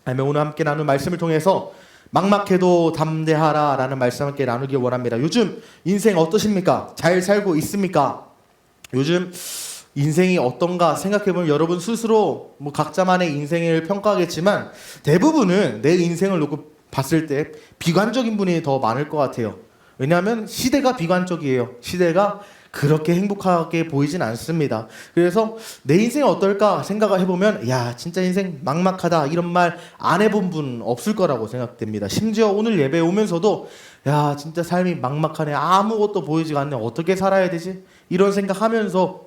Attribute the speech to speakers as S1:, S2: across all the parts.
S1: 아니면 오늘 함께 나눈 말씀을 통해서 막막해도 담대하라 라는 말씀 함께 나누길 원합니다. 요즘 인생 어떠십니까? 잘 살고 있습니까? 요즘 인생이 어떤가 생각해보면 여러분 스스로 각자만의 인생을 평가하겠지만 대부분은 내 인생을 놓고 봤을 때 비관적인 분이 더 많을 것 같아요. 왜냐하면 시대가 비관적이에요. 시대가 그렇게 행복하게 보이진 않습니다. 그래서 내 인생이 어떨까 생각을 해보면 야 진짜 인생 막막하다 이런 말 안 해본 분 없을 거라고 생각됩니다. 심지어 오늘 예배 오면서도 야 진짜 삶이 막막하네, 아무것도 보이지가 않네, 어떻게 살아야 되지? 이런 생각하면서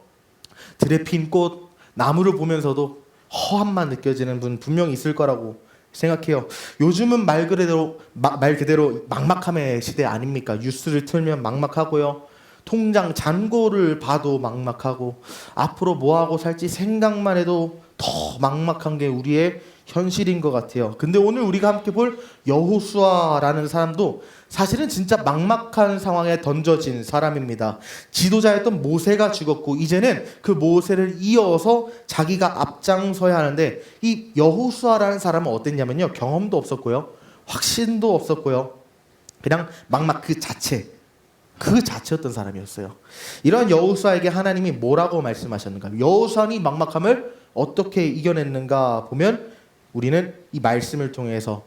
S1: 들에 핀 꽃, 나무를 보면서도 허함만 느껴지는 분 분명히 있을 거라고 생각해요. 요즘은 말 그대로 막막함의 시대 아닙니까? 뉴스를 틀면 막막하고요. 통장 잔고를 봐도 막막하고 앞으로 뭐하고 살지 생각만 해도 더 막막한 게 우리의 현실인 것 같아요. 근데 오늘 우리가 함께 볼 여호수아라는 사람도 사실은 진짜 막막한 상황에 던져진 사람입니다. 지도자였던 모세가 죽었고 이제는 그 모세를 이어서 자기가 앞장서야 하는데 이 여호수아라는 사람은 어땠냐면요, 경험도 없었고요, 확신도 없었고요, 그냥 막막 그 자체였던 사람이었어요. 이런 여호수아에게 하나님이 뭐라고 말씀하셨는가? 여호수아는 막막함을 어떻게 이겨냈는가 보면 우리는 이 말씀을 통해서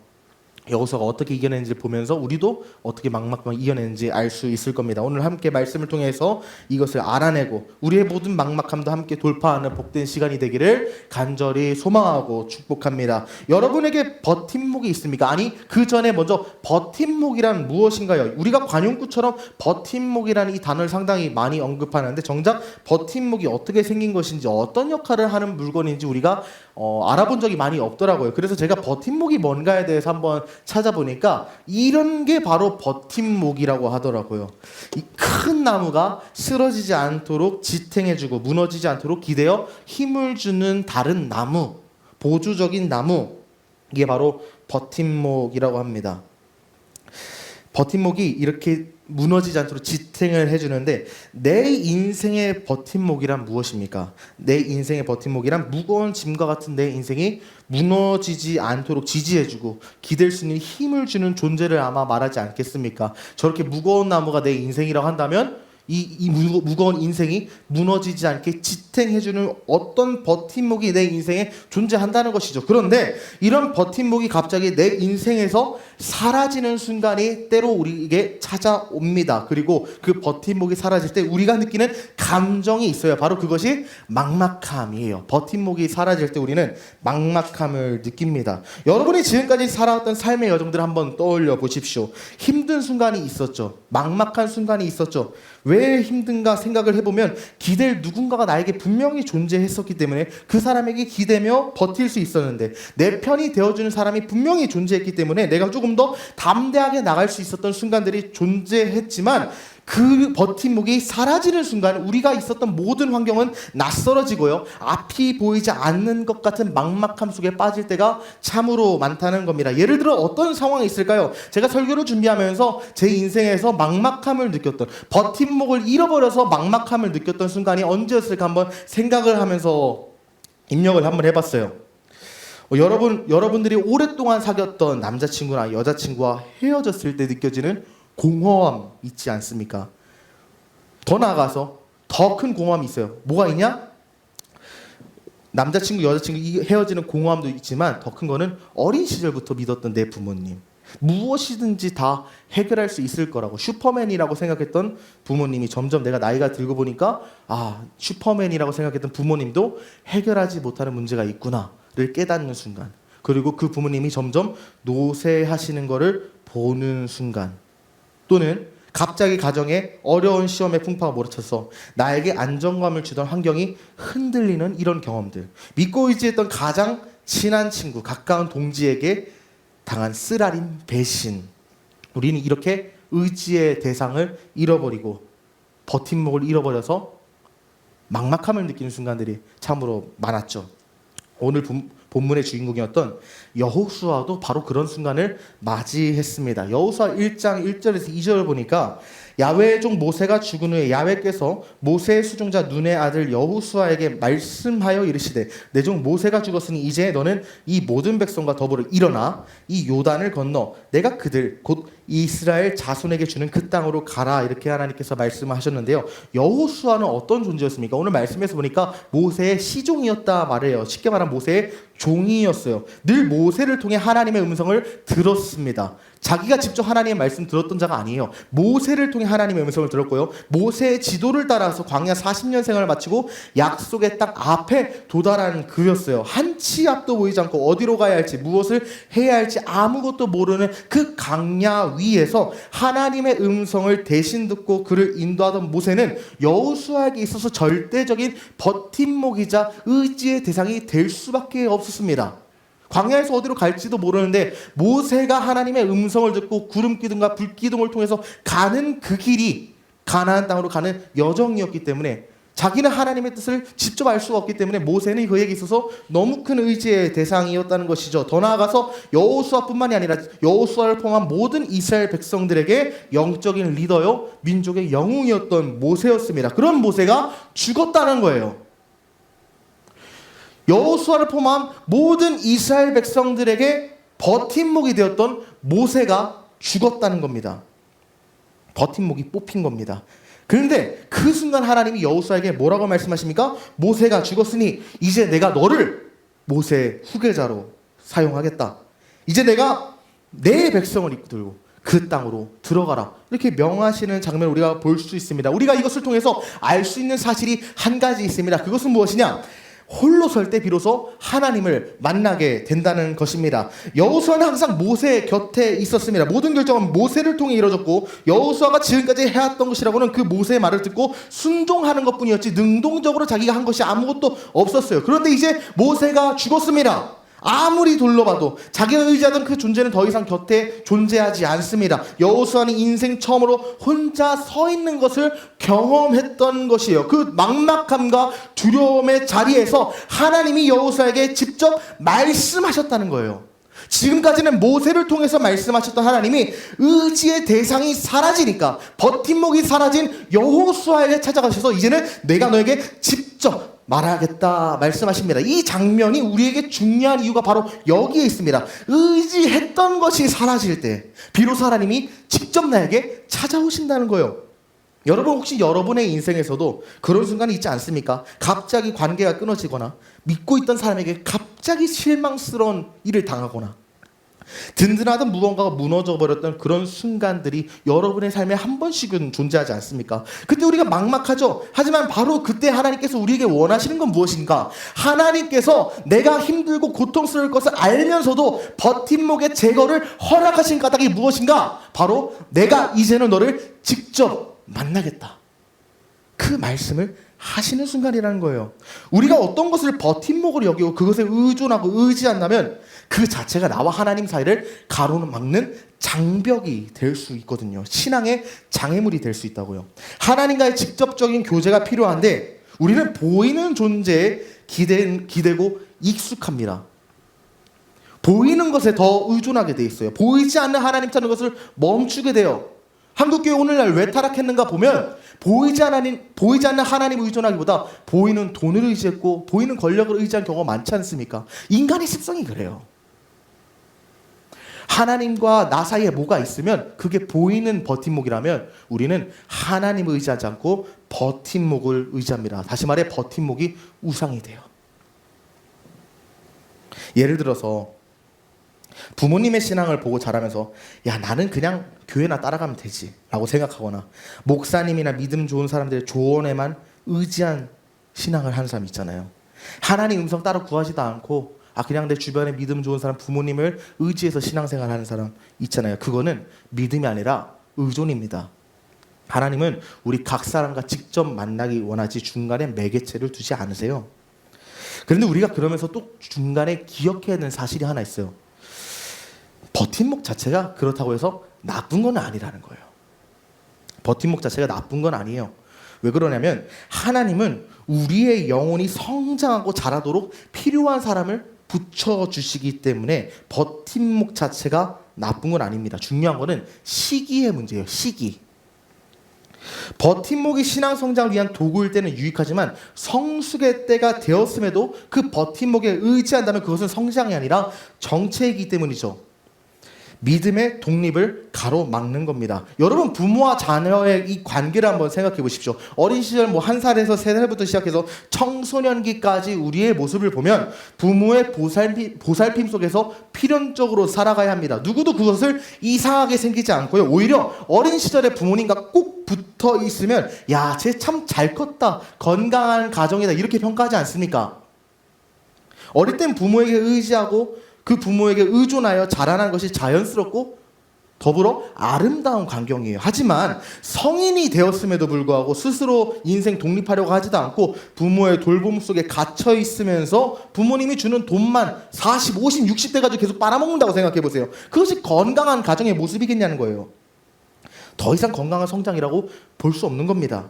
S1: 여호수아가 어떻게 이겨냈는지 보면서 우리도 어떻게 막막함을 이겨냈는지 알 수 있을 겁니다. 오늘 함께 말씀을 통해서 이것을 알아내고 우리의 모든 막막함도 함께 돌파하는 복된 시간이 되기를 간절히 소망하고 축복합니다. 여러분에게 버팀목이 있습니까? 아니 그 전에 먼저 버팀목이란 무엇인가요? 우리가 관용구처럼 버팀목이라는 이 단어를 상당히 많이 언급하는데 정작 버팀목이 어떻게 생긴 것인지 어떤 역할을 하는 물건인지 우리가 알아본 적이 많이 없더라고요. 그래서 제가 버팀목이 뭔가에 대해서 한번 찾아보니까 이런 게 바로 버팀목이라고 하더라고요. 이 큰 나무가 쓰러지지 않도록 지탱해주고 무너지지 않도록 기대어 힘을 주는 다른 나무, 보조적인 나무, 이게 바로 버팀목이라고 합니다. 버팀목이 이렇게 무너지지 않도록 지탱을 해주는데 내 인생의 버팀목이란 무엇입니까? 내 인생의 버팀목이란 무거운 짐과 같은 내 인생이 무너지지 않도록 지지해주고 기댈 수 있는 힘을 주는 존재를 아마 말하지 않겠습니까? 저렇게 무거운 나무가 내 인생이라고 한다면 이 무거운 인생이 무너지지 않게 지탱해주는 어떤 버팀목이 내 인생에 존재한다는 것이죠. 그런데 이런 버팀목이 갑자기 내 인생에서 사라지는 순간이 때로 우리에게 찾아옵니다. 그리고 그 버팀목이 사라질 때 우리가 느끼는 감정이 있어요. 바로 그것이 막막함이에요. 버팀목이 사라질 때 우리는 막막함을 느낍니다. 여러분이 지금까지 살아왔던 삶의 여정들을 한번 떠올려 보십시오. 힘든 순간이 있었죠. 막막한 순간이 있었죠. 왜 힘든가 생각을 해보면 기댈 누군가가 나에게 분명히 존재했었기 때문에 그 사람에게 기대며 버틸 수 있었는데 내 편이 되어주는 사람이 분명히 존재했기 때문에 내가 조금 더 담대하게 나갈 수 있었던 순간들이 존재했지만 그 버팀목이 사라지는 순간 우리가 있었던 모든 환경은 낯설어지고요, 앞이 보이지 않는 것 같은 막막함 속에 빠질 때가 참으로 많다는 겁니다. 예를 들어 어떤 상황이 있을까요? 제가 설교를 준비하면서 제 인생에서 막막함을 느꼈던, 버팀목을 잃어버려서 막막함을 느꼈던 순간이 언제였을까 한번 생각을 하면서 입력을 한번 해봤어요. 여러분들이 오랫동안 사귀었던 남자친구나 여자친구와 헤어졌을 때 느껴지는 공허함 있지 않습니까? 더 나아가서 더 큰 공허함이 있어요. 뭐가 있냐? 남자친구, 여자친구 헤어지는 공허함도 있지만 더 큰 거는 어린 시절부터 믿었던 내 부모님. 무엇이든지 다 해결할 수 있을 거라고 슈퍼맨이라고 생각했던 부모님이 점점 내가 나이가 들고 보니까 슈퍼맨이라고 생각했던 부모님도 해결하지 못하는 문제가 있구나를 깨닫는 순간, 그리고 그 부모님이 점점 노쇠하시는 거를 보는 순간, 또는 갑자기 가정에 어려운 시험에 풍파가 몰아쳐서 나에게 안정감을 주던 환경이 흔들리는 이런 경험들, 믿고 의지했던 가장 친한 친구, 가까운 동지에게 당한 쓰라린 배신, 우리는 이렇게 의지의 대상을 잃어버리고 버팀목을 잃어버려서 막막함을 느끼는 순간들이 참으로 많았죠. 오늘 본문의 주인공이었던 여호수아도 바로 그런 순간을 맞이했습니다. 여호수아 1장 1절에서 2절을 보니까 야훼의 종 모세가 죽은 후에 야훼께서 모세의 수종자 눈의 아들 여호수아에게 말씀하여 이르시되 내 종 모세가 죽었으니 이제 너는 이 모든 백성과 더불어 일어나 이 요단을 건너 내가 그들 곧 이스라엘 자손에게 주는 그 땅으로 가라 이렇게 하나님께서 말씀하셨는데요. 여호수아는 어떤 존재였습니까? 오늘 말씀에서 보니까 모세의 시종이었다 말해요. 쉽게 말하면 모세의 종이었어요. 늘 모세를 통해 하나님의 음성을 들었습니다. 자기가 직접 하나님의 말씀 들었던 자가 아니에요. 모세를 통해 하나님의 음성을 들었고요. 모세의 지도를 따라서 광야 40년 생활을 마치고 약속의 땅 앞에 도달한 그였어요. 한치 앞도 보이지 않고 어디로 가야 할지 무엇을 해야 할지 아무것도 모르는 그 광야 위에서 하나님의 음성을 대신 듣고 그를 인도하던 모세는 여호수아에게 있어서 절대적인 버팀목이자 의지의 대상이 될 수밖에 없었습니다. 광야에서 어디로 갈지도 모르는데 모세가 하나님의 음성을 듣고 구름 기둥과 불 기둥을 통해서 가는 그 길이 가나안 땅으로 가는 여정이었기 때문에 자기는 하나님의 뜻을 직접 알 수가 없기 때문에 모세는 그에게 있어서 너무 큰 의지의 대상이었다는 것이죠. 더 나아가서 여호수아뿐만이 아니라 여호수아를 포함한 모든 이스라엘 백성들에게 영적인 리더요 민족의 영웅이었던 모세였습니다. 그런 모세가 죽었다는 거예요. 여호수아를 포함한 모든 이스라엘 백성들에게 버팀목이 되었던 모세가 죽었다는 겁니다. 버팀목이 뽑힌 겁니다. 그런데 그 순간 하나님이 여호수아에게 뭐라고 말씀하십니까? 모세가 죽었으니 이제 내가 너를 모세의 후계자로 사용하겠다. 이제 내가 내 백성을 이끌고 그 땅으로 들어가라. 이렇게 명하시는 장면을 우리가 볼 수 있습니다. 우리가 이것을 통해서 알 수 있는 사실이 한 가지 있습니다. 그것은 무엇이냐? 홀로 설 때 비로소 하나님을 만나게 된다는 것입니다. 여호수아는 항상 모세 곁에 있었습니다. 모든 결정은 모세를 통해 이루어졌고 여호수아가 지금까지 해왔던 것이라고는 그 모세의 말을 듣고 순종하는 것뿐이었지 능동적으로 자기가 한 것이 아무것도 없었어요. 그런데 이제 모세가 죽었습니다. 아무리 둘러봐도 자기가 의지하던 그 존재는 더 이상 곁에 존재하지 않습니다. 여호수아는 인생 처음으로 혼자 서 있는 것을 경험했던 것이에요. 그 막막함과 두려움의 자리에서 하나님이 여호수아에게 직접 말씀하셨다는 거예요. 지금까지는 모세를 통해서 말씀하셨던 하나님이 의지의 대상이 사라지니까 버팀목이 사라진 여호수아에게 찾아가셔서 이제는 내가 너에게 직접 말하겠다 말씀하십니다. 이 장면이 우리에게 중요한 이유가 바로 여기에 있습니다. 의지했던 것이 사라질 때 비로소 하나님이 직접 나에게 찾아오신다는 거예요. 여러분 혹시 여러분의 인생에서도 그런 순간이 있지 않습니까? 갑자기 관계가 끊어지거나 믿고 있던 사람에게 갑자기 실망스러운 일을 당하거나 든든하던 무언가가 무너져버렸던 그런 순간들이 여러분의 삶에 한 번씩은 존재하지 않습니까? 그때 우리가 막막하죠. 하지만 바로 그때 하나님께서 우리에게 원하시는 건 무엇인가? 하나님께서 내가 힘들고 고통스러울 것을 알면서도 버팀목의 제거를 허락하신 까닭이 무엇인가? 바로 내가 이제는 너를 직접 만나겠다. 그 말씀을 하시는 순간이라는 거예요. 우리가 어떤 것을 버팀목으로 여기고 그것에 의존하고 의지한다면 그 자체가 나와 하나님 사이를 가로막는 장벽이 될 수 있거든요. 신앙의 장애물이 될 수 있다고요. 하나님과의 직접적인 교제가 필요한데 우리는 보이는 존재에 기대고 익숙합니다. 보이는 것에 더 의존하게 돼 있어요. 보이지 않는 하나님 찾는 것을 멈추게 돼요. 한국교회 오늘날 왜 타락했는가 보면 보이지 않는 하나님을 의존하기보다 보이는 돈을 의지했고 보이는 권력을 의지한 경우가 많지 않습니까? 인간의 습성이 그래요. 하나님과 나 사이에 뭐가 있으면 그게 보이는 버팀목이라면 우리는 하나님을 의지하지 않고 버팀목을 의지합니다. 다시 말해 버팀목이 우상이 돼요. 예를 들어서 부모님의 신앙을 보고 자라면서 야 나는 그냥 교회나 따라가면 되지 라고 생각하거나 목사님이나 믿음 좋은 사람들의 조언에만 의지한 신앙을 하는 사람 있잖아요. 하나님 음성 따로 구하지도 않고 그냥 내 주변에 믿음 좋은 사람 부모님을 의지해서 신앙생활 하는 사람 있잖아요. 그거는 믿음이 아니라 의존입니다. 하나님은 우리 각 사람과 직접 만나기 원하지 중간에 매개체를 두지 않으세요. 그런데 우리가 그러면서 또 중간에 기억해야 되는 사실이 하나 있어요. 버팀목 자체가 그렇다고 해서 나쁜 건 아니라는 거예요. 버팀목 자체가 나쁜 건 아니에요. 왜 그러냐면 하나님은 우리의 영혼이 성장하고 자라도록 필요한 사람을 붙여주시기 때문에 버팀목 자체가 나쁜 건 아닙니다. 중요한 거는 시기의 문제예요. 시기. 버팀목이 신앙 성장을 위한 도구일 때는 유익하지만 성숙의 때가 되었음에도 그 버팀목에 의지한다면 그것은 성장이 아니라 정체이기 때문이죠. 믿음의 독립을 가로막는 겁니다. 여러분, 부모와 자녀의 이 관계를 한번 생각해 보십시오. 어린 시절 뭐 1살에서 3살부터 시작해서 청소년기까지 우리의 모습을 보면 부모의 보살핌 속에서 필연적으로 살아가야 합니다. 누구도 그것을 이상하게 생기지 않고요. 오히려 어린 시절에 부모님과 꼭 붙어 있으면 야, 쟤 참 잘 컸다, 건강한 가정이다, 이렇게 평가하지 않습니까? 어릴 땐 부모에게 의지하고 그 부모에게 의존하여 자라는 것이 자연스럽고 더불어 아름다운 광경이에요. 하지만 성인이 되었음에도 불구하고 스스로 인생 독립하려고 하지도 않고 부모의 돌봄 속에 갇혀 있으면서 부모님이 주는 돈만 40, 50, 60대 가지고 계속 빨아먹는다고 생각해 보세요. 그것이 건강한 가정의 모습이겠냐는 거예요. 더 이상 건강한 성장이라고 볼 수 없는 겁니다.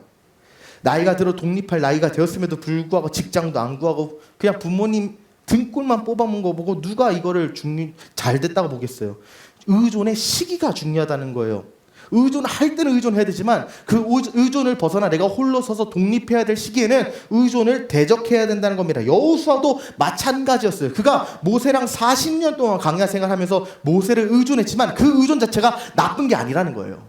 S1: 나이가 들어 독립할 나이가 되었음에도 불구하고 직장도 안 구하고 그냥 부모님 등골만 뽑아먹은 거 보고 누가 이거를 잘 됐다고 보겠어요. 의존의 시기가 중요하다는 거예요. 의존할 때는 의존해야 되지만 그 의존을 벗어나 내가 홀로 서서 독립해야 될 시기에는 의존을 대적해야 된다는 겁니다. 여호수아도 마찬가지였어요. 그가 모세랑 40년 동안 광야 생활하면서 모세를 의존했지만 그 의존 자체가 나쁜 게 아니라는 거예요.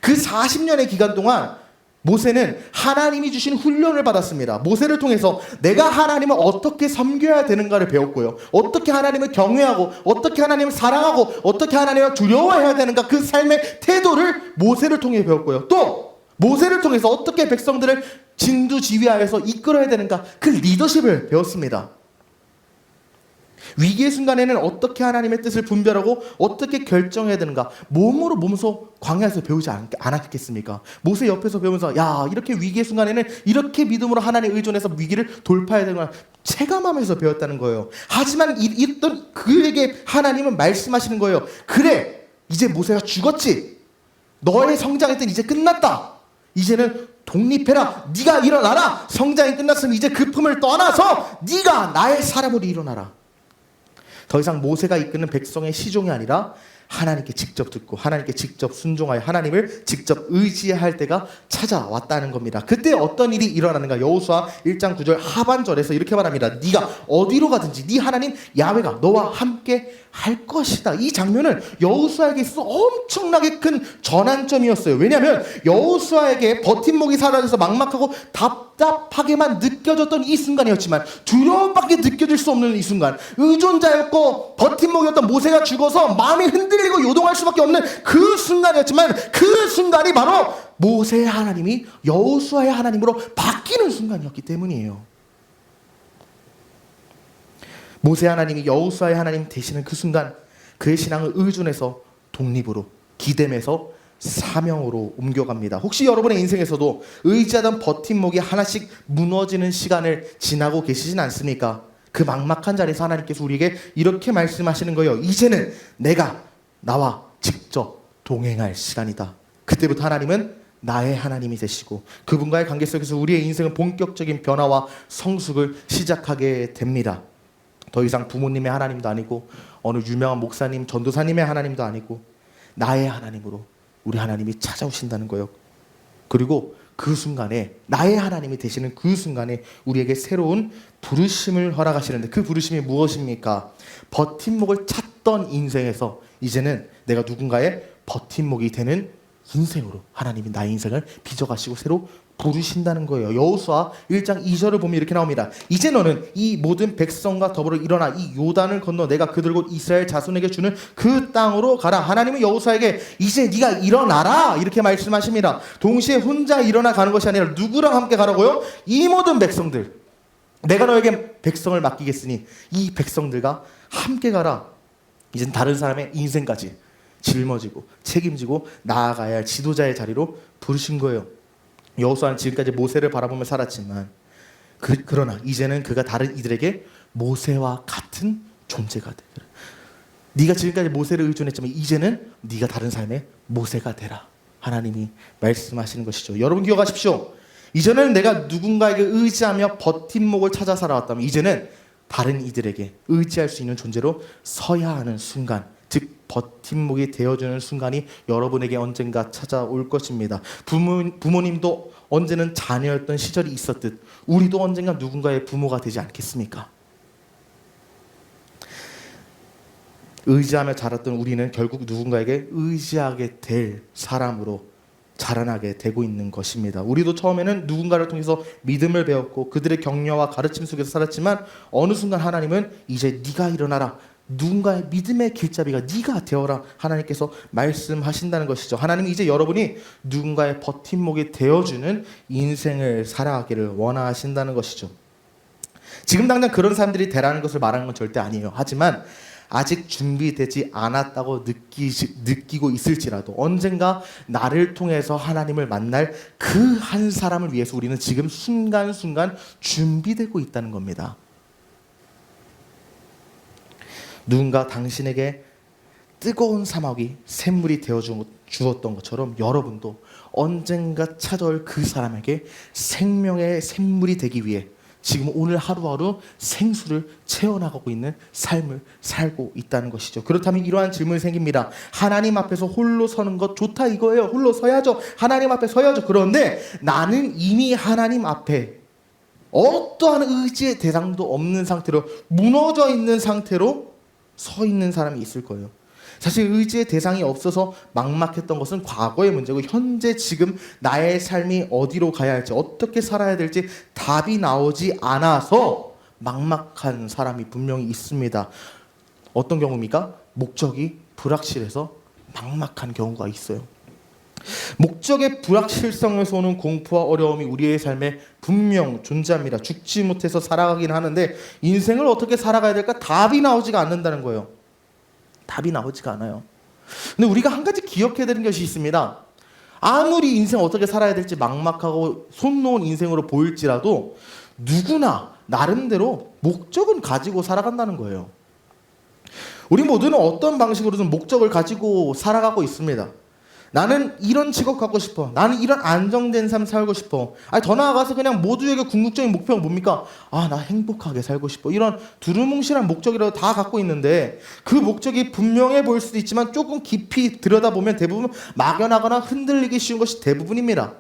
S1: 그 40년의 기간 동안 모세는 하나님이 주신 훈련을 받았습니다. 모세를 통해서 내가 하나님을 어떻게 섬겨야 되는가를 배웠고요. 어떻게 하나님을 경외하고 어떻게 하나님을 사랑하고 어떻게 하나님을 두려워해야 되는가, 그 삶의 태도를 모세를 통해 배웠고요. 또 모세를 통해서 어떻게 백성들을 진두지휘하여서 이끌어야 되는가, 그 리더십을 배웠습니다. 위기의 순간에는 어떻게 하나님의 뜻을 분별하고 어떻게 결정해야 되는가, 몸소 광야에서 배우지 않았겠습니까? 모세 옆에서 배우면서 야, 이렇게 위기의 순간에는 이렇게 믿음으로 하나님에 의존해서 위기를 돌파해야 되는구나 체감하면서 배웠다는 거예요. 하지만 있던 그에게 하나님은 말씀하시는 거예요. 그래, 이제 모세가 죽었지. 너의 성장했던 이제 끝났다. 이제는 독립해라. 네가 일어나라. 성장이 끝났으면 이제 그 품을 떠나서 네가 나의 사람으로 일어나라. 더 이상 모세가 이끄는 백성의 시종이 아니라 하나님께 직접 듣고 하나님께 직접 순종하여 하나님을 직접 의지할 때가 찾아왔다는 겁니다. 그때 어떤 일이 일어나는가? 여호수아 1장 9절 하반절에서 이렇게 말합니다. 네가 어디로 가든지 네 하나님 야훼가 너와 함께 할 것이다. 이 장면은 여호수아에게 있어서 엄청나게 큰 전환점이었어요. 왜냐하면 여호수아에게 버팀목이 사라져서 막막하고 답답하게만 느껴졌던 이 순간이었지만 두려움밖에 느껴질 수 없는 이 순간, 의존자였고 버팀목이었던 모세가 죽어서 마음이 흔들리고 요동할 수밖에 없는 그 순간이었지만 그 순간이 바로 모세의 하나님이 여호수아의 하나님으로 바뀌는 순간이었기 때문이에요. 모세 하나님이 여호수아의 하나님 되시는 그 순간 그의 신앙을 의존해서 독립으로, 기댐에서 사명으로 옮겨갑니다. 혹시 여러분의 인생에서도 의지하던 버팀목이 하나씩 무너지는 시간을 지나고 계시진 않습니까? 그 막막한 자리에서 하나님께서 우리에게 이렇게 말씀하시는 거예요. 이제는 내가 나와 직접 동행할 시간이다. 그때부터 하나님은 나의 하나님이 되시고 그분과의 관계 속에서 우리의 인생은 본격적인 변화와 성숙을 시작하게 됩니다. 더 이상 부모님의 하나님도 아니고 어느 유명한 목사님, 전도사님의 하나님도 아니고 나의 하나님으로 우리 하나님이 찾아오신다는 거예요. 그리고 그 순간에 나의 하나님이 되시는 그 순간에 우리에게 새로운 부르심을 허락하시는데 그 부르심이 무엇입니까? 버팀목을 찾던 인생에서 이제는 내가 누군가의 버팀목이 되는 인생으로 하나님이 나의 인생을 빚어가시고 새로 부르신다는 거예요. 여호수아 1장 2절을 보면 이렇게 나옵니다. 이제 너는 이 모든 백성과 더불어 일어나 이 요단을 건너 내가 그들과 이스라엘 자손에게 주는 그 땅으로 가라. 하나님은 여호수아에게 이제 네가 일어나라 이렇게 말씀하십니다. 동시에 혼자 일어나 가는 것이 아니라 누구랑 함께 가라고요? 이 모든 백성들, 내가 너에게 백성을 맡기겠으니 이 백성들과 함께 가라. 이젠 다른 사람의 인생까지 짊어지고 책임지고 나아가야 할 지도자의 자리로 부르신 거예요. 여호수아는 지금까지 모세를 바라보며 살았지만 그러나 이제는 그가 다른 이들에게 모세와 같은 존재가 되라. 네가 지금까지 모세를 의존했지만 이제는 네가 다른 삶의 모세가 되라. 하나님이 말씀하시는 것이죠. 여러분 기억하십시오. 이전에는 내가 누군가에게 의지하며 버팀목을 찾아 살아왔다면 이제는 다른 이들에게 의지할 수 있는 존재로 서야 하는 순간, 즉 버팀목이 되어주는 순간이 여러분에게 언젠가 찾아올 것입니다. 부모님도 언제는 자녀였던 시절이 있었듯 우리도 언젠가 누군가의 부모가 되지 않겠습니까? 의지하며 자랐던 우리는 결국 누군가에게 의지하게 될 사람으로 자라나게 되고 있는 것입니다. 우리도 처음에는 누군가를 통해서 믿음을 배웠고 그들의 격려와 가르침 속에서 살았지만 어느 순간 하나님은 이제 네가 일어나라, 누군가의 믿음의 길잡이가 네가 되어라, 하나님께서 말씀하신다는 것이죠. 하나님이 이제 여러분이 누군가의 버팀목이 되어주는 인생을 살아가기를 원하신다는 것이죠. 지금 당장 그런 사람들이 되라는 것을 말하는 건 절대 아니에요. 하지만 아직 준비되지 않았다고 느끼고 있을지라도 언젠가 나를 통해서 하나님을 만날 그 한 사람을 위해서 우리는 지금 순간순간 준비되고 있다는 겁니다. 누군가 당신에게 뜨거운 사막이 샘물이 되어 주었던 것처럼 여러분도 언젠가 찾아올 그 사람에게 생명의 샘물이 되기 위해 지금 오늘 하루하루 생수를 채워나가고 있는 삶을 살고 있다는 것이죠. 그렇다면 이러한 질문이 생깁니다. 하나님 앞에서 홀로 서는 것 좋다 이거예요. 홀로 서야죠. 하나님 앞에 서야죠. 그런데 나는 이미 하나님 앞에 어떠한 의지의 대상도 없는 상태로, 무너져 있는 상태로 서 있는 사람이 있을 거예요. 사실 의지의 대상이 없어서 막막했던 것은 과거의 문제고, 현재 지금 나의 삶이 어디로 가야 할지, 어떻게 살아야 될지 답이 나오지 않아서 막막한 사람이 분명히 있습니다. 어떤 경우입니까? 목적이 불확실해서 막막한 경우가 있어요. 목적의 불확실성에서 오는 공포와 어려움이 우리의 삶에 분명 존재합니다. 죽지 못해서 살아가긴 하는데 인생을 어떻게 살아가야 될까 답이 나오지가 않는다는 거예요. 답이 나오지가 않아요. 근데 우리가 한 가지 기억해야 되는 것이 있습니다. 아무리 인생 어떻게 살아야 될지 막막하고 손 놓은 인생으로 보일지라도 누구나 나름대로 목적은 가지고 살아간다는 거예요. 우리 모두는 어떤 방식으로든 목적을 가지고 살아가고 있습니다. 나는 이런 직업 갖고 싶어. 나는 이런 안정된 삶 살고 싶어. 아니, 더 나아가서 그냥 모두에게 궁극적인 목표가 뭡니까? 나 행복하게 살고 싶어. 이런 두루뭉실한 목적이라도 다 갖고 있는데 그 목적이 분명해 보일 수도 있지만 조금 깊이 들여다보면 대부분 막연하거나 흔들리기 쉬운 것이 대부분입니다.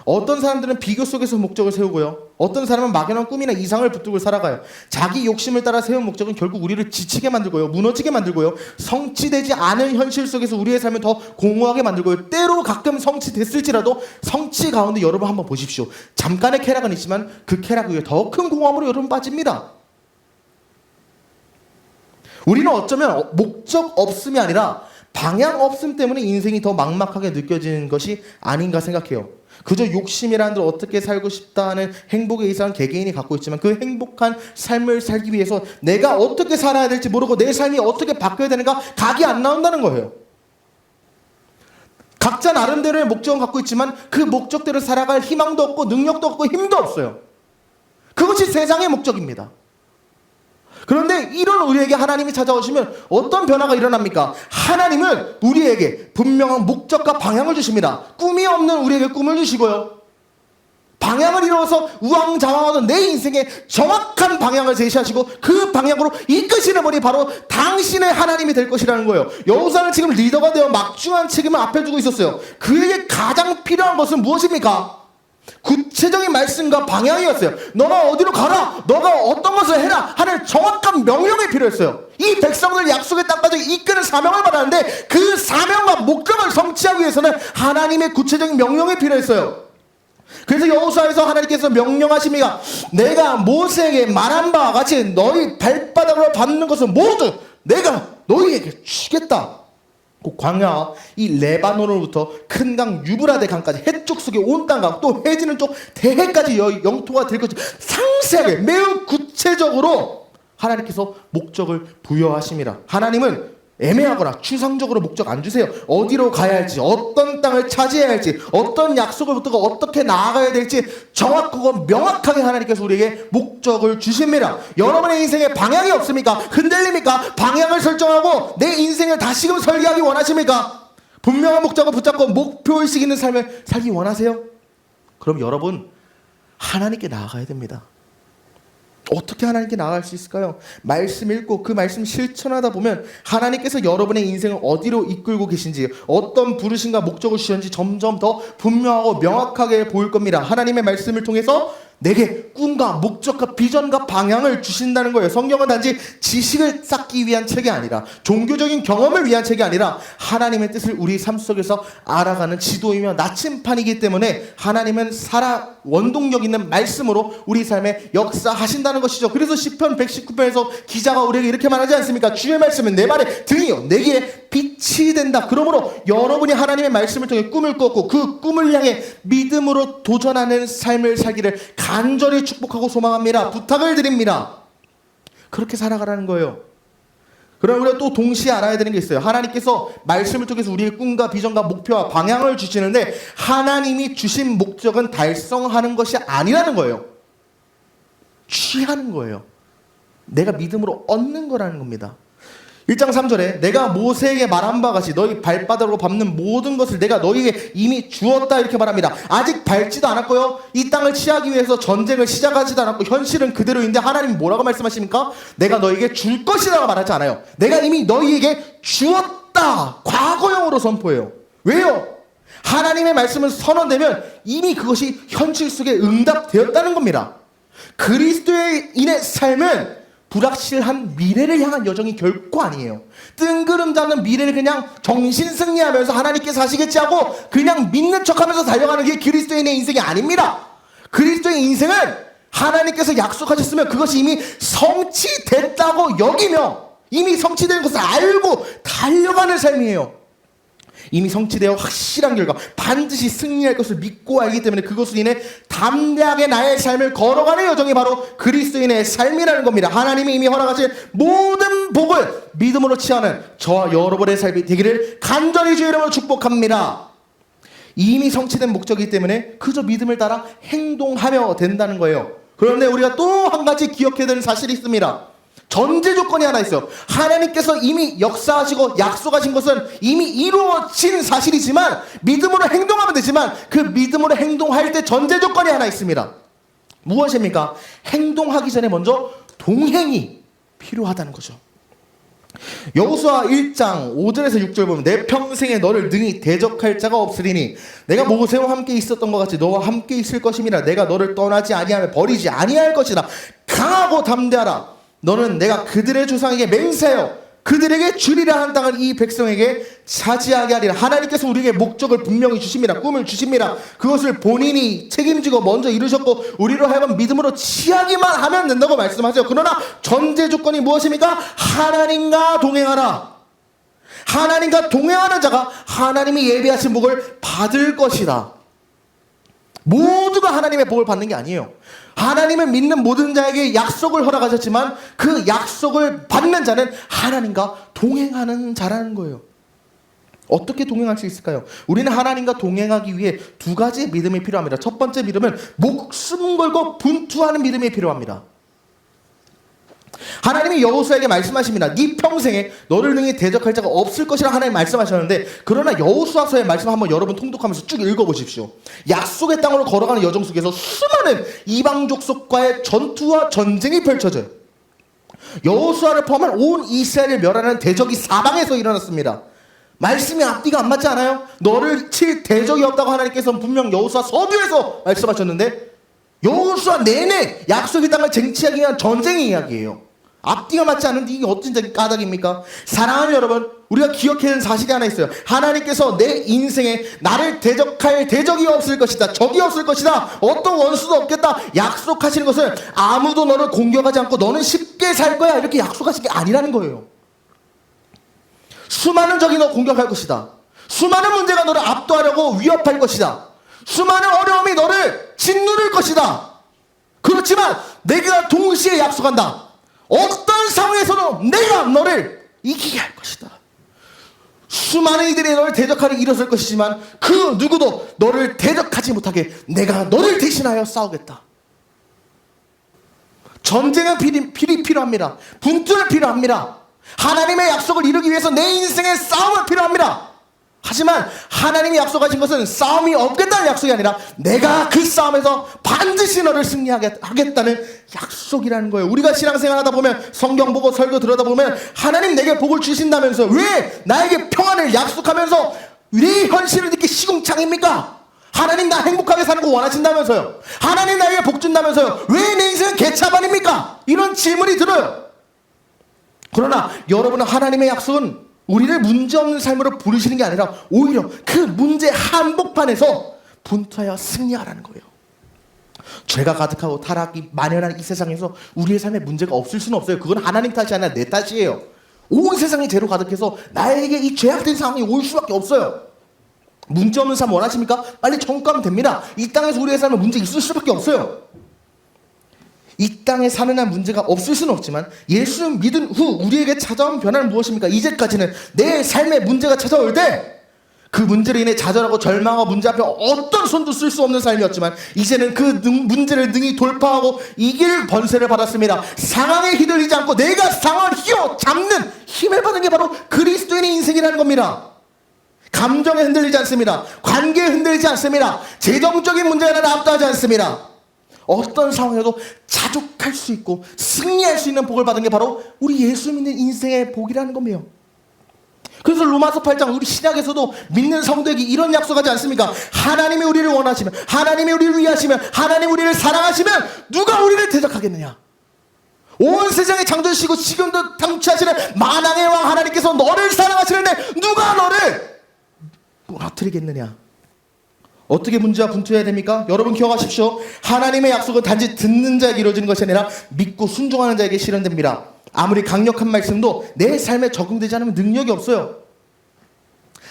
S1: 어떤 사람들은 비교 속에서 목적을 세우고요. 어떤 사람은 막연한 꿈이나 이상을 붙들고 살아가요. 자기 욕심을 따라 세운 목적은 결국 우리를 지치게 만들고요. 무너지게 만들고요. 성취되지 않은 현실 속에서 우리의 삶을 더 공허하게 만들고요. 때로 가끔 성취됐을지라도 성취 가운데 여러분 한번 보십시오. 잠깐의 쾌락은 있지만 그 쾌락 위에 더 큰 공허함으로 여러분 빠집니다. 우리는 어쩌면 목적 없음이 아니라 방향 없음 때문에 인생이 더 막막하게 느껴지는 것이 아닌가 생각해요. 그저 욕심이라는 들 어떻게 살고 싶다는 행복에 이상한 개개인이 갖고 있지만 그 행복한 삶을 살기 위해서 내가 어떻게 살아야 될지 모르고 내 삶이 어떻게 바뀌어야 되는가 각이 안 나온다는 거예요. 각자 나름대로의 목적은 갖고 있지만 그 목적대로 살아갈 희망도 없고 능력도 없고 힘도 없어요. 그것이 세상의 목적입니다. 그런데 이런 우리에게 하나님이 찾아오시면 어떤 변화가 일어납니까? 하나님은 우리에게 분명한 목적과 방향을 주십니다. 꿈이 없는 우리에게 꿈을 주시고요. 방향을 이루어서 우왕좌왕하던 내 인생에 정확한 방향을 제시하시고 그 방향으로 이끄시는 분이 바로 당신의 하나님이 될 것이라는 거예요. 여호수아는 지금 리더가 되어 막중한 책임을 앞에 두고 있었어요. 그에게 가장 필요한 것은 무엇입니까? 구체적인 말씀과 방향이었어요. 너가 어디로 가라, 너가 어떤 것을 해라 하는 정확한 명령이 필요했어요. 이 백성들 약속의 땅까지 이끄는 사명을 받았는데 그 사명과 목적을 성취하기 위해서는 하나님의 구체적인 명령이 필요했어요. 그래서 여호수아에서 하나님께서 명령하십니다. 내가 모세에게 말한 바와 같이 너희 발바닥으로 밟는 것은 모두 내가 너희에게 주겠다. 그 광야, 이 레바논으로부터 큰 강 유브라데 강까지 해쪽 속에 온 땅과 또 해지는 쪽 대해까지 영토가 될 것을 상세하게 매우 구체적으로 하나님께서 목적을 부여하십니다. 하나님은 애매하거나 추상적으로 목적 안 주세요. 어디로 가야 할지, 어떤 땅을 차지해야 할지, 어떤 약속을 붙들고 어떻게 나아가야 될지 정확하고 명확하게 하나님께서 우리에게 목적을 주십니다. 여러분의 인생에 방향이 없습니까? 흔들립니까? 방향을 설정하고 내 인생을 다시금 설계하기 원하십니까? 분명한 목적을 붙잡고 목표의식 있는 삶을 살기 원하세요? 그럼 여러분 하나님께 나아가야 됩니다. 어떻게 하나님께 나아갈 수 있을까요? 말씀 읽고 그 말씀 실천하다 보면 하나님께서 여러분의 인생을 어디로 이끌고 계신지, 어떤 부르심과 목적을 주셨는지 점점 더 분명하고 명확하게 보일 겁니다. 하나님의 말씀을 통해서 내게 꿈과 목적과 비전과 방향을 주신다는 거예요. 성경은 단지 지식을 쌓기 위한 책이 아니라, 종교적인 경험을 위한 책이 아니라 하나님의 뜻을 우리 삶 속에서 알아가는 지도이며 나침판이기 때문에 하나님은 살아 원동력 있는 말씀으로 우리 삶에 역사하신다는 것이죠. 그래서 시편 119편에서 기자가 우리에게 이렇게 말하지 않습니까? 주의 말씀은 내 발의 등이요 내 길에 빛이 된다. 그러므로 여러분이 하나님의 말씀을 통해 꿈을 꿨고 그 꿈을 향해 믿음으로 도전하는 삶을 살기를 간절히 축복하고 소망합니다. 부탁을 드립니다. 그렇게 살아가라는 거예요. 그럼 우리가 또 동시에 알아야 되는 게 있어요. 하나님께서 말씀을 통해서 우리의 꿈과 비전과 목표와 방향을 주시는데 하나님이 주신 목적은 달성하는 것이 아니라는 거예요. 취하는 거예요. 내가 믿음으로 얻는 거라는 겁니다. 1장 3절에 내가 모세에게 말한 바와 같이 너희 발바닥으로 밟는 모든 것을 내가 너희에게 이미 주었다 이렇게 말합니다. 아직 밟지도 않았고요. 이 땅을 취하기 위해서 전쟁을 시작하지도 않았고 현실은 그대로인데 하나님이 뭐라고 말씀하십니까? 내가 너희에게 줄 것이라고 말하지 않아요. 내가 이미 너희에게 주었다. 과거형으로 선포해요. 왜요? 하나님의 말씀을 선언되면 이미 그것이 현실 속에 응답되었다는 겁니다. 그리스도인의 삶은 불확실한 미래를 향한 여정이 결코 아니에요. 뜬구름 잡는 미래를 그냥 정신승리하면서 하나님께서 하시겠지 하고 그냥 믿는 척하면서 달려가는 게 그리스도인의 인생이 아닙니다. 그리스도의 인생은 하나님께서 약속하셨으면 그것이 이미 성취됐다고 여기며 이미 성취된 것을 알고 달려가는 삶이에요. 이미 성취되어 확실한 결과 반드시 승리할 것을 믿고 알기 때문에 그것으로 인해 담대하게 나의 삶을 걸어가는 여정이 바로 그리스도인의 삶이라는 겁니다. 하나님이 이미 허락하신 모든 복을 믿음으로 취하는 저와 여러분의 삶이 되기를 간절히 주의 이름으로 축복합니다. 이미 성취된 목적이기 때문에 그저 믿음을 따라 행동하며 된다는 거예요. 그런데 우리가 또 한 가지 기억해야 되는 사실이 있습니다. 전제 조건이 하나 있어요. 하나님께서 이미 역사하시고 약속하신 것은 이미 이루어진 사실이지만 믿음으로 행동하면 되지만 그 믿음으로 행동할 때 전제 조건이 하나 있습니다. 무엇입니까? 행동하기 전에 먼저 동행이 필요하다는 거죠. 여호수아 1장 5절에서 6절 보면 내 평생에 너를 능히 대적할 자가 없으리니 내가 모세와 함께 있었던 것 같이 너와 함께 있을 것임이라. 내가 너를 떠나지 아니하며 버리지 아니할 것이라. 강하고 담대하라. 너는 내가 그들의 조상에게 맹세하여 그들에게 주리라 한 땅을 이 백성에게 차지하게 하리라. 하나님께서 우리에게 목적을 분명히 주십니다. 꿈을 주십니다. 그것을 본인이 책임지고 먼저 이루셨고 우리로 하여금 믿음으로 취하기만 하면 된다고 말씀하세요. 그러나 전제 조건이 무엇입니까? 하나님과 동행하라. 하나님과 동행하는 자가 하나님이 예비하신 복을 받을 것이다. 모두가 하나님의 복을 받는 게 아니에요. 하나님을 믿는 모든 자에게 약속을 허락하셨지만 그 약속을 받는 자는 하나님과 동행하는 자라는 거예요. 어떻게 동행할 수 있을까요? 우리는 하나님과 동행하기 위해 두 가지 믿음이 필요합니다. 첫 번째 믿음은 목숨 걸고 분투하는 믿음이 필요합니다. 하나님이 여호수아에게 말씀하십니다. 네 평생에 너를 능히 대적할 자가 없을 것이라 하나님 말씀하셨는데 그러나 여호수아서의 말씀 한번 여러분 통독하면서 쭉 읽어보십시오. 약속의 땅으로 걸어가는 여정 속에서 수많은 이방 족속과의 전투와 전쟁이 펼쳐져요. 여호수아를 포함한 온 이스라엘을 멸하는 대적이 사방에서 일어났습니다. 말씀이 앞뒤가 안 맞지 않아요? 너를 칠 대적이 없다고 하나님께서 분명 여호수아 서두에서 말씀하셨는데 여호수아 내내 약속의 땅을 쟁취하기 위한 전쟁의 이야기예요. 앞뒤가 맞지 않는데 이게 어떤 까닭입니까? 사랑하는 여러분, 우리가 기억해야 하는 사실이 하나 있어요. 하나님께서 내 인생에 나를 대적할 대적이 없을 것이다, 적이 없을 것이다, 어떤 원수도 없겠다 약속하시는 것은 아무도 너를 공격하지 않고 너는 쉽게 살 거야 이렇게 약속하신 게 아니라는 거예요. 수많은 적이 너 공격할 것이다. 수많은 문제가 너를 압도하려고 위협할 것이다. 수많은 어려움이 너를 짓누를 것이다. 그렇지만 내가 동시에 약속한다. 어떤 상황에서도 내가 너를 이기게 할 것이다. 수많은 이들이 너를 대적하려 일어설 것이지만 그 누구도 너를 대적하지 못하게 내가 너를 대신하여 싸우겠다. 전쟁은 필요합니다. 분투는 필요합니다. 하나님의 약속을 이루기 위해서 내 인생의 싸움은 필요합니다. 하지만 하나님이 약속하신 것은 싸움이 없겠다는 약속이 아니라 내가 그 싸움에서 반드시 너를 승리하겠다는 약속이라는 거예요. 우리가 신앙생활 하다 보면 성경 보고 설교 들여다보면 하나님 내게 복을 주신다면서 왜 나에게 평안을 약속하면서 왜 현실을 듣기 시궁창입니까? 하나님 나 행복하게 사는 거 원하신다면서요. 하나님 나에게 복 준다면서요. 왜 내 인생은 개차반입니까? 이런 질문이 들어요. 그러나 여러분은 하나님의 약속은 우리를 문제없는 삶으로 부르시는 게 아니라 오히려 그 문제 한복판에서 분투하여 승리하라는 거예요. 죄가 가득하고 타락이 만연한 이 세상에서 우리의 삶에 문제가 없을 수는 없어요. 그건 하나님 탓이 아니라 내 탓이에요. 온 세상이 죄로 가득해서 나에게 이 죄악된 상황이 올 수밖에 없어요. 문제없는 삶 원하십니까? 빨리 천국 가면 됩니다. 이 땅에서 우리의 삶에 문제 있을 수밖에 없어요. 이 땅에 사는 한 문제가 없을 수는 없지만 예수 믿은 후 우리에게 찾아온 변화는 무엇입니까? 이제까지는 내 삶에 문제가 찾아올 때 그 문제로 인해 좌절하고 절망하고 문제 앞에 어떤 손도 쓸 수 없는 삶이었지만 이제는 그 문제를 능히 돌파하고 이길 번세를 받았습니다. 상황에 휘둘리지 않고 내가 상황을 휘어잡는 힘을 받는 게 바로 그리스도인의 인생이라는 겁니다. 감정에 흔들리지 않습니다. 관계에 흔들리지 않습니다. 재정적인 문제가 나를 압도하지 않습니다. 어떤 상황에도 자족할 수 있고 승리할 수 있는 복을 받은 게 바로 우리 예수 믿는 인생의 복이라는 겁니다. 그래서 로마서 8장 우리 신약에서도 믿는 성도에게 이런 약속하지 않습니까? 하나님이 우리를 원하시면, 하나님이 우리를 위하시면, 하나님이 우리를 사랑하시면 누가 우리를 대적하겠느냐? 온 세상의 창조주시고 지금도 통치하시는 만왕의 왕 하나님께서 너를 사랑하시는데 누가 너를 무너뜨리겠느냐? 어떻게 문제와 분투해야 됩니까? 여러분 기억하십시오. 하나님의 약속은 단지 듣는 자에게 이루어지는 것이 아니라 믿고 순종하는 자에게 실현됩니다. 아무리 강력한 말씀도 내 삶에 적용되지 않으면 능력이 없어요.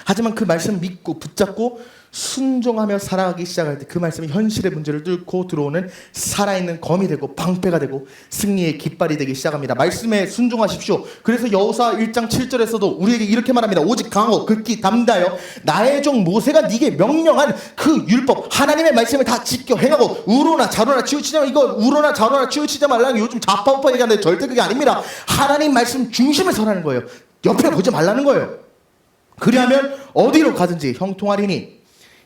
S1: 하지만 그 말씀을 믿고 붙잡고 순종하며 살아가기 시작할 때 그 말씀이 현실의 문제를 뚫고 들어오는 살아있는 검이 되고 방패가 되고 승리의 깃발이 되기 시작합니다. 말씀에 순종하십시오. 그래서 여호수아 1장 7절에서도 우리에게 이렇게 말합니다. 오직 강하고 극히 담대하여 나의 종 모세가 네게 명령한 그 율법 하나님의 말씀을 다 지켜 행하고 우로나 좌로나 치우치지 말라. 이거 우로나 좌로나 치우치지 말라는 요즘 좌파우파 얘기하는데 절대 그게 아닙니다. 하나님 말씀 중심에 서라는 거예요. 옆에 보지 말라는 거예요. 그리하면 어디로 가든지 형통하리니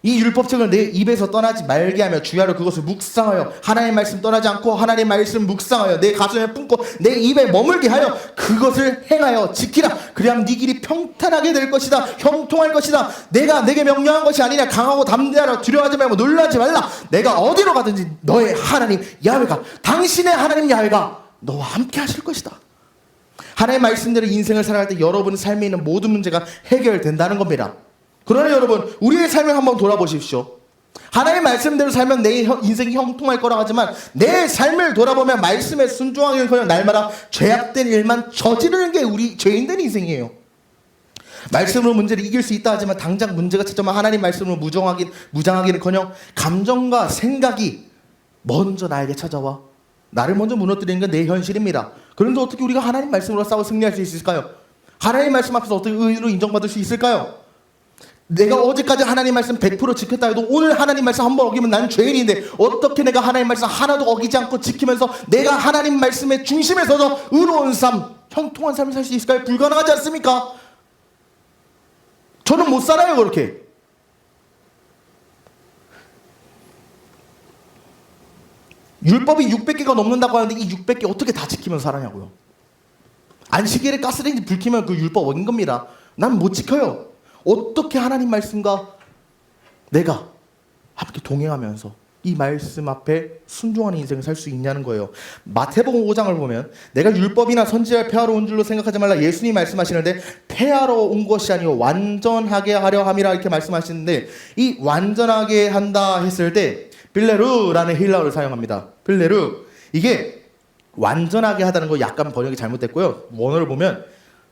S1: 이 율법책을 내 입에서 떠나지 말게 하며 주야로 그것을 묵상하여 하나님의 말씀 떠나지 않고 하나님의 말씀 묵상하여 내 가슴에 품고 내 입에 머물게 하여 그것을 행하여 지키라. 그리하면 네 길이 평탄하게 될 것이다. 형통할 것이다. 내가 내게 명령한 것이 아니냐. 강하고 담대하라. 두려워하지 말고 놀라지 말라. 내가 어디로 가든지 너의 하나님 야훼가 당신의 하나님 야훼가 너와 함께 하실 것이다. 하나님의 말씀대로 인생을 살아갈 때 여러분 삶에 있는 모든 문제가 해결된다는 겁니다. 그러나 여러분 우리의 삶을 한번 돌아보십시오. 하나님의 말씀대로 살면 내 인생이 형통할 거라 하지만 내 삶을 돌아보면 말씀에 순종하기는커녕 날마다 죄악된 일만 저지르는 게 우리 죄인된 인생이에요. 말씀으로 문제를 이길 수 있다 하지만 당장 문제가 찾아오면 하나님 말씀으로 무장하기는커녕 감정과 생각이 먼저 나에게 찾아와 나를 먼저 무너뜨리는 게 내 현실입니다. 그런데 어떻게 우리가 하나님 말씀으로 싸워 승리할 수 있을까요? 하나님 말씀 앞에서 어떻게 의인으로 인정받을 수 있을까요? 내가 어제까지 하나님 말씀 100% 지켰다 해도 오늘 하나님 말씀 한번 어기면 나는 죄인인데 어떻게 내가 하나님 말씀 하나도 어기지 않고 지키면서 내가 하나님 말씀의 중심에 서서 의로운 삶, 형통한 삶을 살 수 있을까요? 불가능하지 않습니까? 저는 못 살아요 그렇게. 율법이 600개가 넘는다고 하는데 이 600개 어떻게 다 지키면서 살아냐고요. 안식일에 가스레인지 불 켜면 그 율법 어긴 겁니다. 난 못 지켜요. 어떻게 하나님 말씀과 내가 함께 동행하면서 이 말씀 앞에 순종하는 인생을 살 수 있냐는 거예요. 마태복음 5장을 보면 내가 율법이나 선지자를 폐하러 온 줄로 생각하지 말라. 예수님이 말씀하시는데 폐하러 온 것이 아니고 완전하게 하려 함이라 이렇게 말씀하시는데 이 완전하게 한다 했을 때 빌레루라는 헬라어를 사용합니다. 빌레루 이게 완전하게 하다는 거 약간 번역이 잘못됐고요. 원어를 보면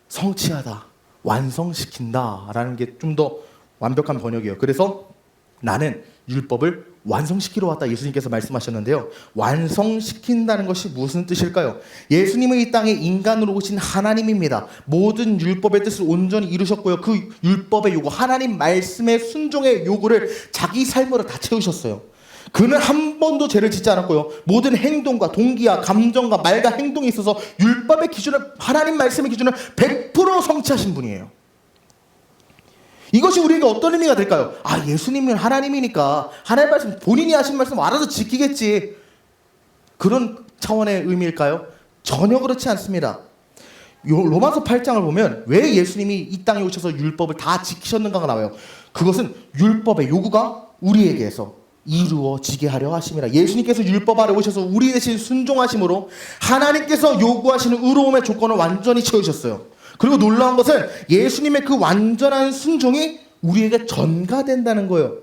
S1: 성취하다, 완성시킨다 라는 게 좀 더 완벽한 번역이에요. 그래서 나는 율법을 완성시키러 왔다 예수님께서 말씀하셨는데요. 완성시킨다는 것이 무슨 뜻일까요? 예수님은 이 땅에 인간으로 오신 하나님입니다. 모든 율법의 뜻을 온전히 이루셨고요. 그 율법의 요구, 하나님 말씀의 순종의 요구를 자기 삶으로 다 채우셨어요. 그는 한 번도 죄를 짓지 않았고요. 모든 행동과 동기와 감정과 말과 행동에 있어서 율법의 기준을 하나님 말씀의 기준을 100% 성취하신 분이에요. 이것이 우리에게 어떤 의미가 될까요? 아, 예수님은 하나님이니까 하나님 말씀, 본인이 하신 말씀 알아서 지키겠지. 그런 차원의 의미일까요? 전혀 그렇지 않습니다. 로마서 8장을 보면 왜 예수님이 이 땅에 오셔서 율법을 다 지키셨는가가 나와요. 그것은 율법의 요구가 우리에게서 이루어지게 하려 하심이라. 예수님께서 율법 아래 오셔서 우리 대신 순종하심으로 하나님께서 요구하시는 의로움의 조건을 완전히 채우셨어요. 그리고 놀라운 것은 예수님의 그 완전한 순종이 우리에게 전가된다는 거예요.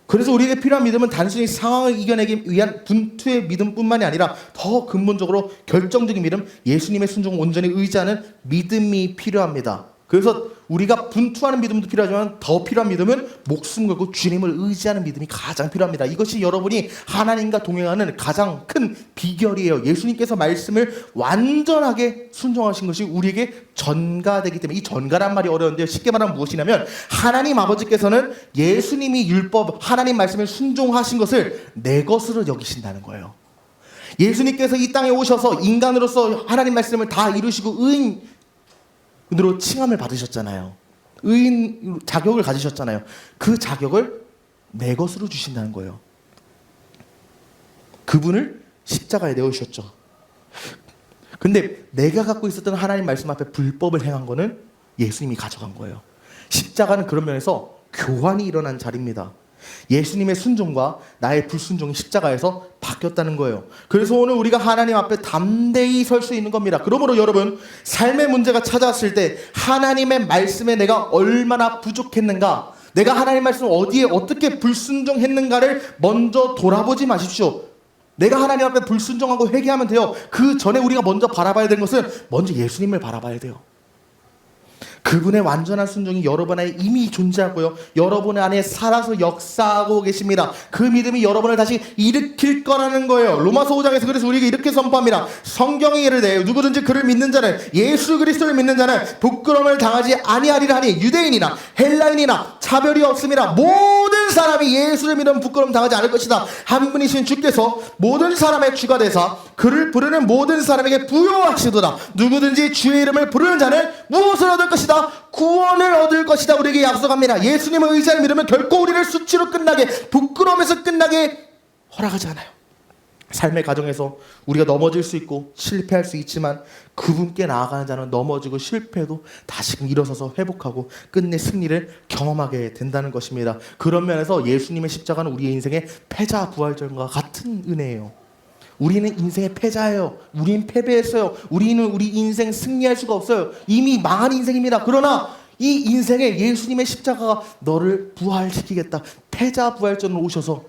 S1: 그래서 우리에게 필요한 믿음은 단순히 상황을 이겨내기 위한 분투의 믿음뿐만이 아니라 더 근본적으로 결정적인 믿음, 예수님의 순종을 온전히 의지하는 믿음이 필요합니다. 그래서 우리가 분투하는 믿음도 필요하지만 더 필요한 믿음은 목숨 걸고 주님을 의지하는 믿음이 가장 필요합니다. 이것이 여러분이 하나님과 동행하는 가장 큰 비결이에요. 예수님께서 말씀을 완전하게 순종하신 것이 우리에게 전가되기 때문에, 이 전가란 말이 어려운데요. 쉽게 말하면 무엇이냐면 하나님 아버지께서는 예수님이 율법, 하나님 말씀을 순종하신 것을 내 것으로 여기신다는 거예요. 예수님께서 이 땅에 오셔서 인간으로서 하나님 말씀을 다 이루시고 의인으로 칭함을 받으셨잖아요. 의인 자격을 가지셨잖아요. 그 자격을 내 것으로 주신다는 거예요. 그분을 십자가에 내어주셨죠. 근데 내가 갖고 있었던 하나님 말씀 앞에 불법을 행한 거는 예수님이 가져간 거예요. 십자가는 그런 면에서 교환이 일어난 자리입니다. 예수님의 순종과 나의 불순종이 십자가에서 바뀌었다는 거예요. 그래서 오늘 우리가 하나님 앞에 담대히 설 수 있는 겁니다. 그러므로 여러분, 삶의 문제가 찾아왔을 때 하나님의 말씀에 내가 얼마나 부족했는가, 내가 하나님 말씀 어디에 어떻게 불순종했는가를 먼저 돌아보지 마십시오. 내가 하나님 앞에 불순종하고 회개하면 돼요. 그 전에 우리가 먼저 바라봐야 되는 것은 먼저 예수님을 바라봐야 돼요. 그분의 완전한 순종이 여러분 안에 이미 존재하고요, 여러분 안에 살아서 역사하고 계십니다. 그 믿음이 여러분을 다시 일으킬 거라는 거예요. 로마서 5장에서 그래서 우리에게 이렇게 선포합니다. 성경이 이르되 누구든지 그를 믿는 자는, 예수 그리스도를 믿는 자는 부끄러움을 당하지 아니하리라 하니 유대인이나 헬라인이나 차별이 없음이라. 모든 사람이 예수를 믿으면 부끄러움 당하지 않을 것이다. 한 분이신 주께서 모든 사람의 주가 되사 그를 부르는 모든 사람에게 부요하시도다. 누구든지 주의 이름을 부르는 자는 무엇을 얻을 것이다? 구원을 얻을 것이다. 우리에게 약속합니다. 예수님을 의지하는 믿음은 결코 우리를 수치로 끝나게, 부끄러움에서 끝나게 허락하지 않아요. 삶의 과정에서 우리가 넘어질 수 있고 실패할 수 있지만 그분께 나아가는 자는 넘어지고 실패해도 다시금 일어서서 회복하고 끝내 승리를 경험하게 된다는 것입니다. 그런 면에서 예수님의 십자가는 우리의 인생의 패자 부활절과 같은 은혜예요. 우리는 인생의 패자예요. 우리는 패배했어요. 우리는 우리 인생 승리할 수가 없어요. 이미 망한 인생입니다. 그러나 이 인생에 예수님의 십자가가 너를 부활시키겠다, 패자 부활전으로 오셔서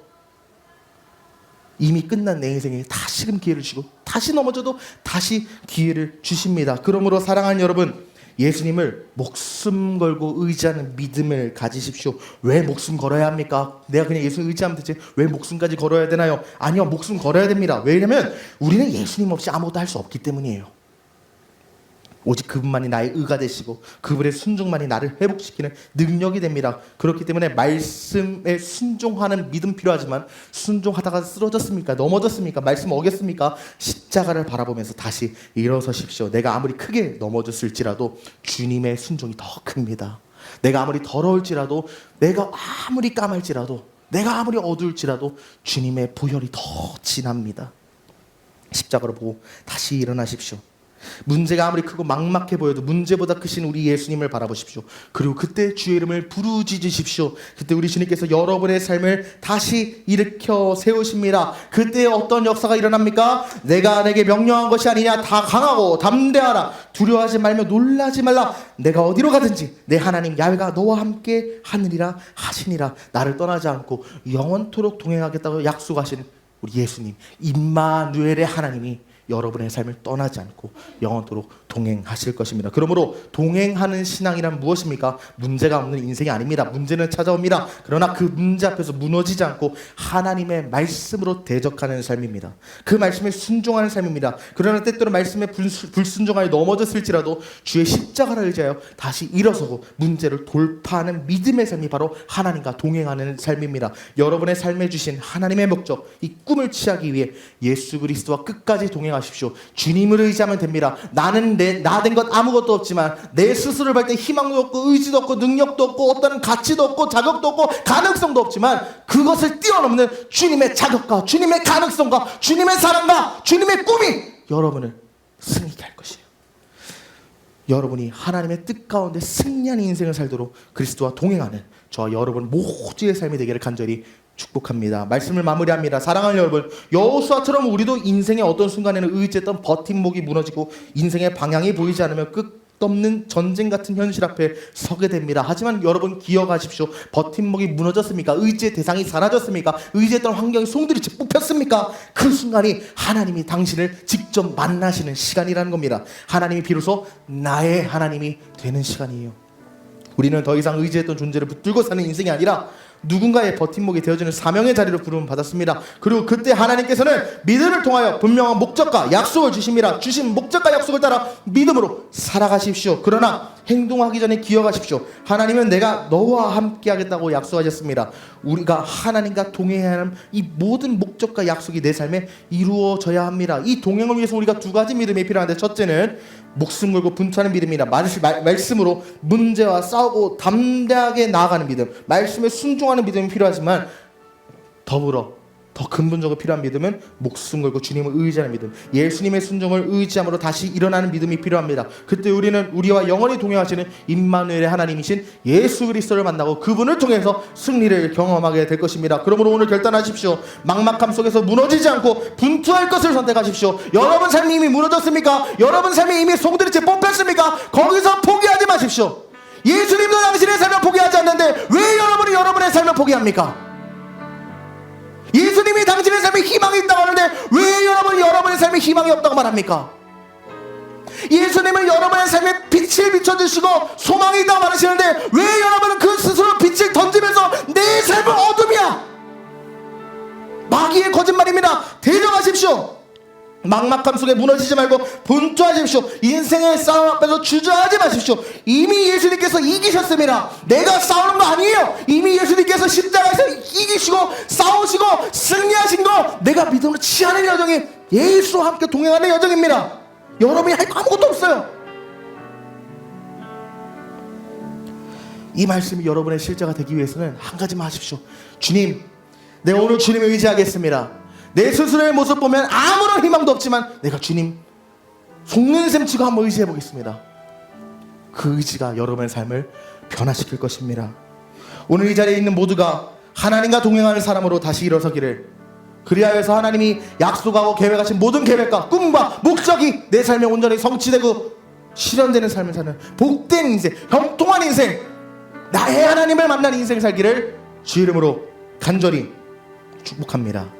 S1: 이미 끝난 내 인생에 다시금 기회를 주시고 다시 넘어져도 다시 기회를 주십니다. 그러므로 사랑하는 여러분, 예수님을 목숨 걸고 의지하는 믿음을 가지십시오. 왜 목숨 걸어야 합니까? 내가 그냥 예수 의지하면 되지 왜 목숨까지 걸어야 되나요? 아니요, 목숨 걸어야 됩니다. 왜냐면 우리는 예수님 없이 아무것도 할 수 없기 때문이에요. 오직 그분만이 나의 의가 되시고 그분의 순종만이 나를 회복시키는 능력이 됩니다. 그렇기 때문에 말씀에 순종하는 믿음 필요하지만, 순종하다가 쓰러졌습니까? 넘어졌습니까? 말씀 어겼습니까? 십자가를 바라보면서 다시 일어서십시오. 내가 아무리 크게 넘어졌을지라도 주님의 순종이 더 큽니다. 내가 아무리 더러울지라도, 내가 아무리 까말지라도, 내가 아무리 어두울지라도 주님의 보혈이 더 진합니다. 십자가를 보고 다시 일어나십시오. 문제가 아무리 크고 막막해 보여도 문제보다 크신 우리 예수님을 바라보십시오. 그리고 그때 주의 이름을 부르짖으십시오. 그때 우리 주님께서 여러분의 삶을 다시 일으켜 세우십니다. 그때 어떤 역사가 일어납니까? 내가 내게 명령한 것이 아니냐, 다 강하고 담대하라, 두려워하지 말며 놀라지 말라. 내가 어디로 가든지 내 하나님 야훼가 너와 함께 하느니라 하시니라. 나를 떠나지 않고 영원토록 동행하겠다고 약속하신 우리 예수님, 임마누엘의 하나님이 여러분의 삶을 떠나지 않고 영원토록 동행하실 것입니다. 그러므로 동행하는 신앙이란 무엇입니까? 문제가 없는 인생이 아닙니다. 문제는 찾아옵니다. 그러나 그 문제 앞에서 무너지지 않고 하나님의 말씀으로 대적하는 삶입니다. 그 말씀에 순종하는 삶입니다. 그러나 때때로 말씀에 불순종하여 넘어졌을지라도 주의 십자가를 의지하여 다시 일어서고 문제를 돌파하는 믿음의 삶이 바로 하나님과 동행하는 삶입니다. 여러분의 삶에 주신 하나님의 목적, 이 꿈을 취하기 위해 예수 그리스도와 끝까지 동행하시는 기억하십시오. 주님을 의지하면 됩니다. 나는 나 된 것 아무것도 없지만 내 스스로를 볼 때 희망도 없고 의지도 없고 능력도 없고 어떤 가치도 없고 자격도 없고 가능성도 없지만 그것을 뛰어넘는 주님의 자격과 주님의 가능성과 주님의 사랑과 주님의 꿈이 여러분을 승리케 할 것이에요. 여러분이 하나님의 뜻 가운데 승리하는 인생을 살도록 그리스도와 동행하는 저와 여러분 모두의 삶이 되기를 간절히 축복합니다. 말씀을 마무리합니다. 사랑하는 여러분, 여호수아처럼 우리도 인생의 어떤 순간에는 의지했던 버팀목이 무너지고 인생의 방향이 보이지 않으며 끝없는 전쟁 같은 현실 앞에 서게 됩니다. 하지만 여러분 기억하십시오. 버팀목이 무너졌습니까? 의지의 대상이 사라졌습니까? 의지했던 환경이 송두리째 뽑혔습니까? 그 순간이 하나님이 당신을 직접 만나시는 시간이라는 겁니다. 하나님이 비로소 나의 하나님이 되는 시간이에요. 우리는 더 이상 의지했던 존재를 붙들고 사는 인생이 아니라 누군가의 버팀목이 되어주는 사명의 자리로 부름을 받았습니다. 그리고 그때 하나님께서는 믿음을 통하여 분명한 목적과 약속을 주십니다. 주신 목적과 약속을 따라 믿음으로 살아가십시오. 그러나 행동하기 전에 기억하십시오. 하나님은 내가 너와 함께 하겠다고 약속하셨습니다. 우리가 하나님과 동행해야 하는 이 모든 목적과 약속이 내 삶에 이루어져야 합니다. 이 동행을 위해서 우리가 두 가지 믿음이 필요한데, 첫째는 목숨 걸고 분투하는 믿음이라 말씀으로 문제와 싸우고 담대하게 나아가는 믿음, 말씀에 순종하는 믿음이 필요하지만 더불어 더 근본적으로 필요한 믿음은 목숨 걸고 주님을 의지하는 믿음, 예수님의 순종을 의지함으로 다시 일어나는 믿음이 필요합니다. 그때 우리는 우리와 영원히 동행하시는 임마누엘의 하나님이신 예수 그리스도를 만나고 그분을 통해서 승리를 경험하게 될 것입니다. 그러므로 오늘 결단하십시오. 막막함 속에서 무너지지 않고 분투할 것을 선택하십시오. 여러분 삶이 이미 무너졌습니까? 여러분 삶이 이미 송두리째 뽑혔습니까? 거기서 포기하지 마십시오. 예수님도 당신의 삶을 포기하지 않는데 왜 여러분이 여러분의 삶을 포기합니까? 예수님이 당신의 삶에 희망이 있다고 하는데 왜 여러분이 여러분의 삶에 희망이 없다고 말합니까? 예수님은 여러분의 삶에 빛을 비춰주시고 소망이 있다고 말하시는데 왜 여러분은 그 스스로 빛을 던지면서 내 삶은 어둠이야? 마귀의 거짓말입니다. 대적하십시오. 막막함 속에 무너지지 말고 분투하십시오. 인생의 싸움 앞에서 주저하지 마십시오. 이미 예수님께서 이기셨습니다. 내가 싸우는 거 아니에요. 이미 예수님께서 십자가에서 이기시고 싸우시고 승리하신 거 내가 믿음으로 취하는 여정이 예수와 함께 동행하는 여정입니다. 여러분이 할 거 아무것도 없어요. 이 말씀이 여러분의 실제가 되기 위해서는 한 가지만 하십시오. 주님, 내가 오늘 주님을 의지하겠습니다. 내 스스로의 모습 보면 아무런 희망도 없지만 내가 주님 속는 셈 치고 한번 의지해 보겠습니다. 그 의지가 여러분의 삶을 변화시킬 것입니다. 오늘 이 자리에 있는 모두가 하나님과 동행하는 사람으로 다시 일어서기를, 그리하여서 하나님이 약속하고 계획하신 모든 계획과 꿈과 목적이 내 삶에 온전히 성취되고 실현되는 삶을 사는 복된 인생, 형통한 인생, 나의 하나님을 만나는 인생을 살기를 주 이름으로 간절히 축복합니다.